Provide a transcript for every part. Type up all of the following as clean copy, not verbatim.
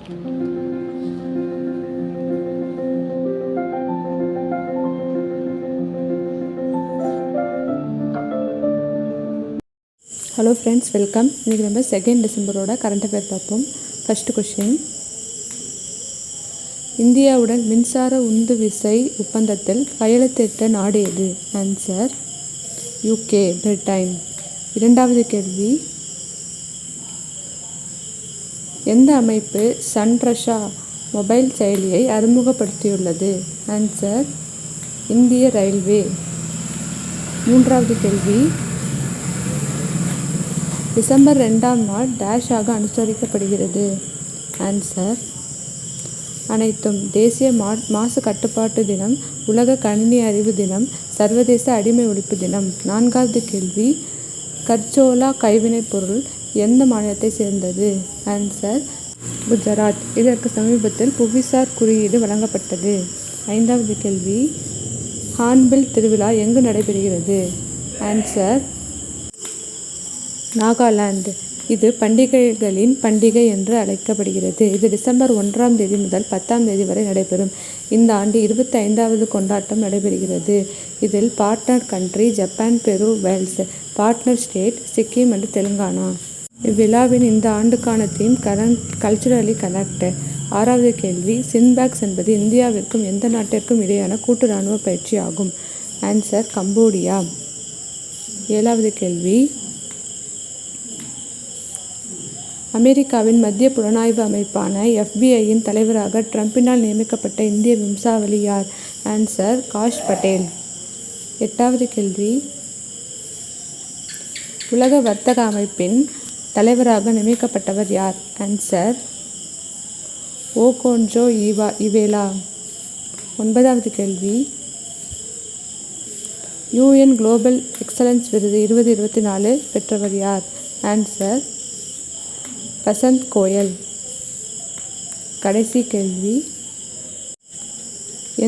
Hello friends, welcome. இன்றைக்கி நம்ம 2 டிசம்பரோட current affair பார்ப்போம். ஃபஸ்ட்டு கொஷின், இந்தியாவுடன் மின்சார உந்து விசை ஒப்பந்தத்தில் கையெழுத்திட்ட நாடு எது? Answer UK, Britain. இரண்டாவது கேள்வி, எந்த அமைப்பு சன்ரஷா மொபைல் செயலியை அறிமுகப்படுத்தியுள்ளது? ஆன்சர் இந்திய ரயில்வே. மூன்றாவது கேள்வி, டிசம்பர் 2ஆம் நாள் டேஷாக அனுசரிக்கப்படுகிறது? ஆன்சர் அனைத்தும். தேசிய மாசு கட்டுப்பாட்டு தினம், உலக கணினி அறிவு தினம், சர்வதேச அடிமை ஒழிப்பு தினம். நான்காவது கேள்வி, கர்சோலா கைவினைப் பொருள் எந்த மாநிலத்தை சேர்ந்தது? ஆன்சர் குஜராத். இதற்கு சமீபத்தில் புவிசார் குறியீடு வழங்கப்பட்டது. ஐந்தாவது கேள்வி, ஹார்ன்பில் திருவிழா எங்கு நடைபெறுகிறது? ஆன்சர் நாகாலாந்து. இது பண்டிகைகளின் பண்டிகை என்று அழைக்கப்படுகிறது. இது டிசம்பர் 1ஆம் தேதி முதல் 10ஆம் தேதி வரை நடைபெறும். இந்த ஆண்டு 25வது கொண்டாட்டம் நடைபெறுகிறது. இதில் பார்ட்னர் கண்ட்ரி ஜப்பான், பெரு, வேல்ஸ், பார்ட்னர் ஸ்டேட் சிக்கிம் மற்றும் தெலுங்கானா. இவ்விழாவின் இந்த ஆண்டுக்கான தீம் கல்ச்சுரலி கனெக்ட். ஆறாவது கேள்வி, சின்பேக்ஸ் என்பது இந்தியாவிற்கும் எந்த நாட்டிற்கும் இடையான கூட்டு இராணுவ பயிற்சி ஆகும்? Answer Cambodia. ஏழாவது கேள்வி, அமெரிக்காவின் மத்திய புலனாய்வு அமைப்பான FBI-யின் தலைவராக ட்ரம்பினால் நியமிக்கப்பட்ட இந்திய வம்சாவளி யார்? ஆன்சர் காஷ் பட்டேல். எட்டாவது கேள்வி, உலக வர்த்தக அமைப்பின் தலைவராக நியமிக்கப்பட்டவர் யார்? Answer Okonjo Iweala. ஒன்பதாவது கேள்வி, UN குளோபல் எக்ஸலன்ஸ் விருது 2024 பெற்றவர் யார்? ஆன்சர் வசந்த் கோயல். கடைசி கேள்வி,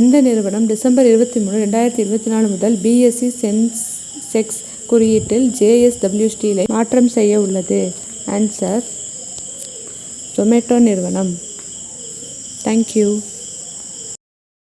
எந்த நிறுவனம் டிசம்பர் 23, 2024 முதல் BSE சென்செக்ஸ் குறியீட்டில் JSW ஸ்டீலை மாற்றம் செய்ய உள்ளது? ஆன்சர் ஜொமேட்டோ நிறுவனம். தேங்க்யூ.